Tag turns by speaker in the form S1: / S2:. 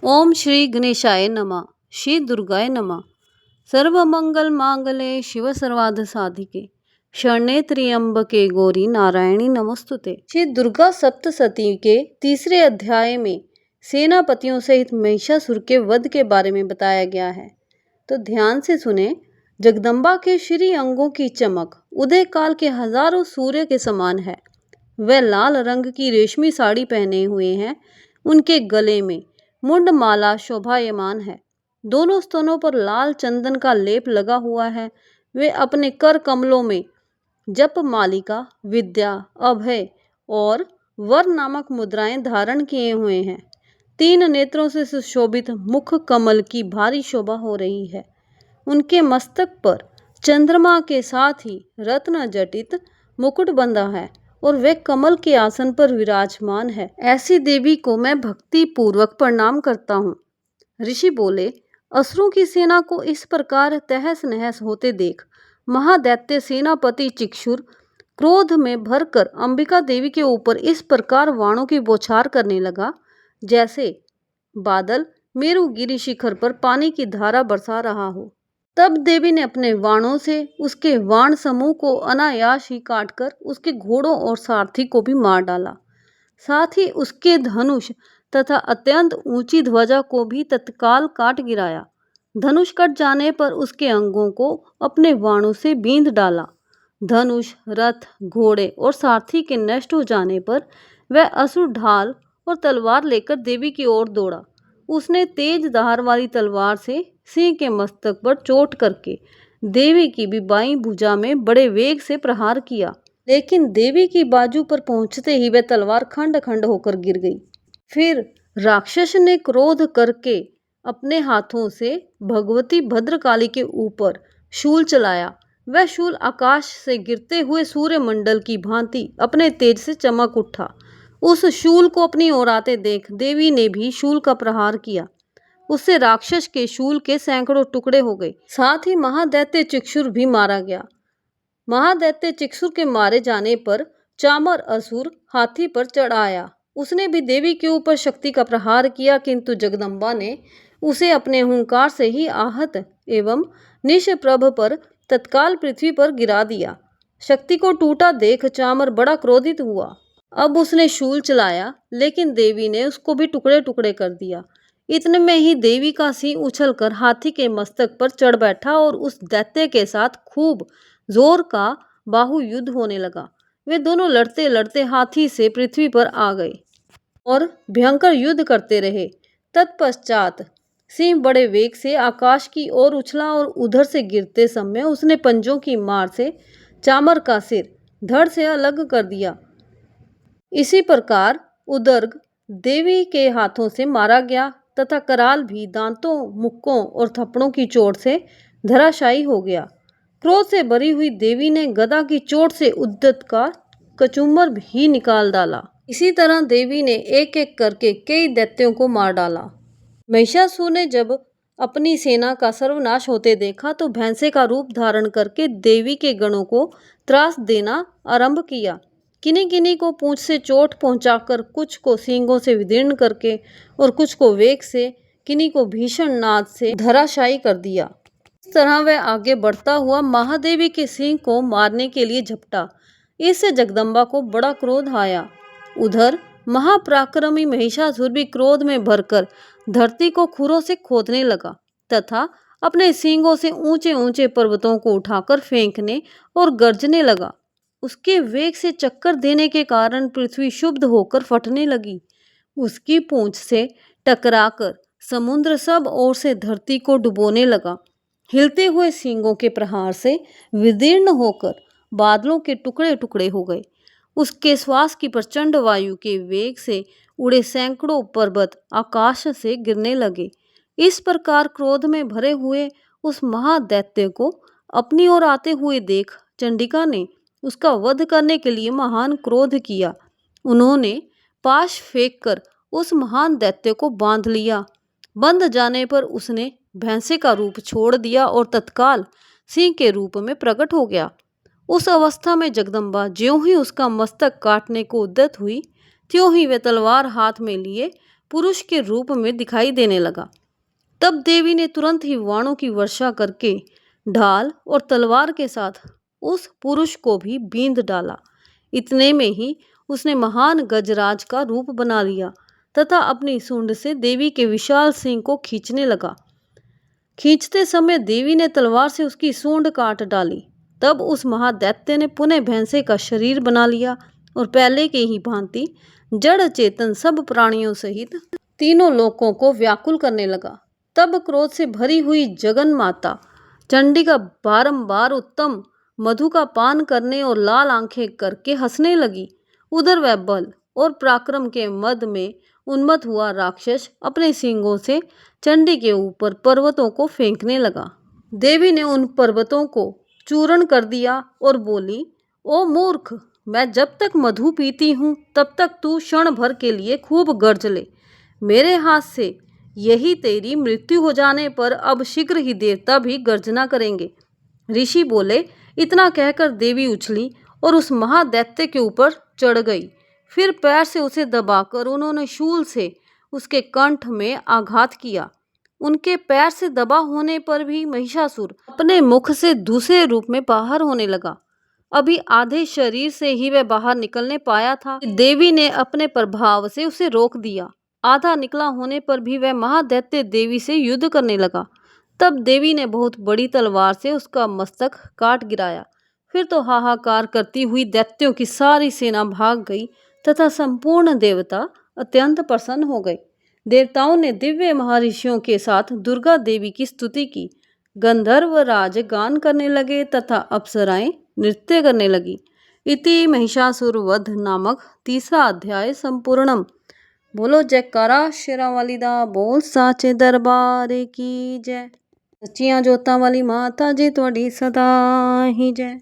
S1: ओम श्री गणेशाय नमः। श्री दुर्गाय नमः। सर्वमंगल मांगल्ये शिव सर्वार्थ साधिके शरण्ये त्र्यंबके गौरी नारायणी नमस्तुते। श्री दुर्गा सप्तशती के तीसरे अध्याय में सेनापतियों सहित महिषासुर के वध के बारे में बताया गया है, तो ध्यान से सुने। जगदम्बा के श्री अंगों की चमक उदय काल के हजारों सूर्य के समान है। वह लाल रंग की रेशमी साड़ी पहने हुए हैं। उनके गले में मुंडमाला शोभायमान है। दोनों स्तनों पर लाल चंदन का लेप लगा हुआ है। वे अपने कर कमलों में जप मालिका, विद्या, अभय और वर नामक मुद्राएं धारण किए हुए हैं। 3 नेत्रों से सुशोभित मुख कमल की भारी शोभा हो रही है। उनके मस्तक पर चंद्रमा के साथ ही रत्न जटित मुकुट बंधा है और वे कमल के आसन पर विराजमान है। ऐसी देवी को मैं भक्ति पूर्वक प्रणाम करता हूँ। ऋषि बोले, असुरों की सेना को इस प्रकार तहस नहस होते देख महादैत्य सेनापति चिक्षुर क्रोध में भरकर अंबिका देवी के ऊपर इस प्रकार वाणों की बौछार करने लगा, जैसे बादल मेरुगिरी शिखर पर पानी की धारा बरसा रहा हो। तब देवी ने अपने वाणों से उसके वाण समूह को अनायास ही काटकर उसके घोड़ों और सारथी को भी मार डाला। साथ ही उसके धनुष तथा अत्यंत ऊंची ध्वजा को भी तत्काल काट गिराया। धनुष कट जाने पर उसके अंगों को अपने वाणों से बींध डाला। धनुष, रथ, घोड़े और सारथी के नष्ट हो जाने पर वह असुर ढाल और तलवार लेकर देवी की ओर दौड़ा। उसने तेज धार वाली तलवार से सिंह के मस्तक पर चोट करके देवी की भी बाईं भुजा में बड़े वेग से प्रहार किया, लेकिन देवी की बाजू पर पहुंचते ही वह तलवार खंड खंड होकर गिर गई। फिर राक्षस ने क्रोध करके अपने हाथों से भगवती भद्रकाली के ऊपर शूल चलाया। वह शूल आकाश से गिरते हुए सूर्यमंडल की भांति अपने तेज से चमक उठा। उस शूल को अपनी ओर आते देख देवी ने भी शूल का प्रहार किया। उससे राक्षस के शूल के सैकड़ों टुकड़े हो गए। साथ ही महादैत्य चिक्षुर भी मारा गया। महादैत्य चिक्षुर के मारे जाने पर चामर असुर हाथी पर चढ़ आया। उसने भी देवी के ऊपर शक्ति का प्रहार किया, किंतु जगदम्बा ने उसे अपने हुंकार से ही आहत एवं निष्प्रभ पर तत्काल पृथ्वी पर गिरा दिया। शक्ति को टूटा देख चामर बड़ा क्रोधित हुआ। अब उसने शूल चलाया, लेकिन देवी ने उसको भी टुकड़े टुकड़े कर दिया। इतने में ही देवी का सिंह उछलकर हाथी के मस्तक पर चढ़ बैठा और उस दैत्य के साथ खूब जोर का बाहु युद्ध होने लगा। वे दोनों लड़ते लड़ते हाथी से पृथ्वी पर आ गए और भयंकर युद्ध करते रहे। तत्पश्चात सिंह बड़े वेग से आकाश की ओर उछला और उधर से गिरते समय उसने पंजों की मार से चामर का सिर धड़ से अलग कर दिया। इसी प्रकार उदर्ग देवी के हाथों से मारा गया तथा कराल भी दांतों, मुक्कों और थप्पड़ों की चोट से धराशायी हो गया। क्रोध से भरी हुई देवी ने गदा की चोट से उद्दत का कचूमर भी निकाल डाला। इसी तरह देवी ने एक एक करके कई दैत्यों को मार डाला। महिषासुर ने जब अपनी सेना का सर्वनाश होते देखा तो भैंसे का रूप धारण करके देवी के गणों को त्रास देना आरंभ किया। किन्हीं किन्हीं को पूंछ से चोट पहुंचाकर, कुछ को सींगों से विदीर्ण करके और कुछ को वेग से, किन्हीं को भीषण नाद से धराशायी कर दिया। इस तरह वह आगे बढ़ता हुआ महादेवी के सिंह को मारने के लिए झपटा। इससे जगदम्बा को बड़ा क्रोध आया। उधर महापराक्रमी महिषासुर भी क्रोध में भरकर धरती को खुरों से खोदने लगा तथा अपने सींगों से ऊंचे ऊंचे पर्वतों को उठाकर फेंकने और गरजने लगा। उसके वेग से चक्कर देने के कारण पृथ्वी क्षुब्ध होकर फटने लगी। उसकी पूंछ से टकराकर समुद्र सब ओर से धरती को डुबोने लगा। हिलते हुए सींगों के प्रहार से विदीर्ण होकर बादलों के टुकड़े टुकड़े हो गए। उसके श्वास की प्रचंड वायु के वेग से उड़े सैकड़ों पर्वत आकाश से गिरने लगे। इस प्रकार क्रोध में भरे हुए उस महादैत्य को अपनी ओर आते हुए देख चंडिका ने उसका वध करने के लिए महान क्रोध किया। उन्होंने पाश फेंककर उस महान दैत्य को बांध लिया। बंध जाने पर उसने भैंसे का रूप छोड़ दिया और तत्काल सिंह के रूप में प्रकट हो गया। उस अवस्था में जगदम्बा ज्यों ही उसका मस्तक काटने को उद्यत हुई, त्यों ही वे तलवार हाथ में लिए पुरुष के रूप में दिखाई देने लगा। तब देवी ने तुरंत ही बाणों की वर्षा करके ढाल और तलवार के साथ उस पुरुष को भी बींध डाला। इतने में ही उसने महान गजराज का रूप बना लिया तथा अपनी सूंड से देवी के विशाल सिंह को खींचने लगा। खींचते समय देवी ने तलवार से उसकी सूंड काट डाली। तब उस महादैत्य ने पुनः भैंसे का शरीर बना लिया और पहले के ही भांति जड़ चेतन सब प्राणियों सहित तीनों लोकों को व्याकुल करने लगा। तब क्रोध से भरी हुई जगन माता चंडिका बारंबार उत्तम मधु का पान करने और लाल आंखें करके हंसने लगी। उधर वह बल और पराक्रम के मद में उन्मत्त हुआ राक्षस अपने सींगों से चंडी के ऊपर पर्वतों को फेंकने लगा। देवी ने उन पर्वतों को चूर्ण कर दिया और बोली, ओ मूर्ख, मैं जब तक मधु पीती हूँ तब तक तू क्षण भर के लिए खूब गर्ज ले। मेरे हाथ से यही तेरी मृत्यु हो जाने पर अब शीघ्र ही देवता भी गर्जना करेंगे। ऋषि बोले। इतना कहकर देवी उछली और उस महादैत्य के ऊपर चढ़ गई। फिर पैर से उसे दबाकर उन्होंने शूल से उसके कंठ में आघात किया। उनके पैर से दबा होने पर भी महिषासुर अपने मुख से दूसरे रूप में बाहर होने लगा। अभी आधे शरीर से ही वह बाहर निकलने पाया था। देवी ने अपने प्रभाव से उसे रोक दिया। आधा निकला होने पर भी वह महादैत्य देवी से युद्ध करने लगा। तब देवी ने बहुत बड़ी तलवार से उसका मस्तक काट गिराया। फिर तो हाहाकार करती हुई दैत्यों की सारी सेना भाग गई तथा संपूर्ण देवता अत्यंत प्रसन्न हो गए। देवताओं ने दिव्य महर्षियों के साथ दुर्गा देवी की स्तुति की। गंधर्व राज गान करने लगे तथा अप्सराएं नृत्य करने लगी। इति महिषासुर वध नामक तीसरा अध्याय संपूर्णम। बोलो जयकारा शेरा वाली दा, बोल साचे दरबार की जय। सच्चियां जोतां वाली माता जी तुहाडी सदा ही जय।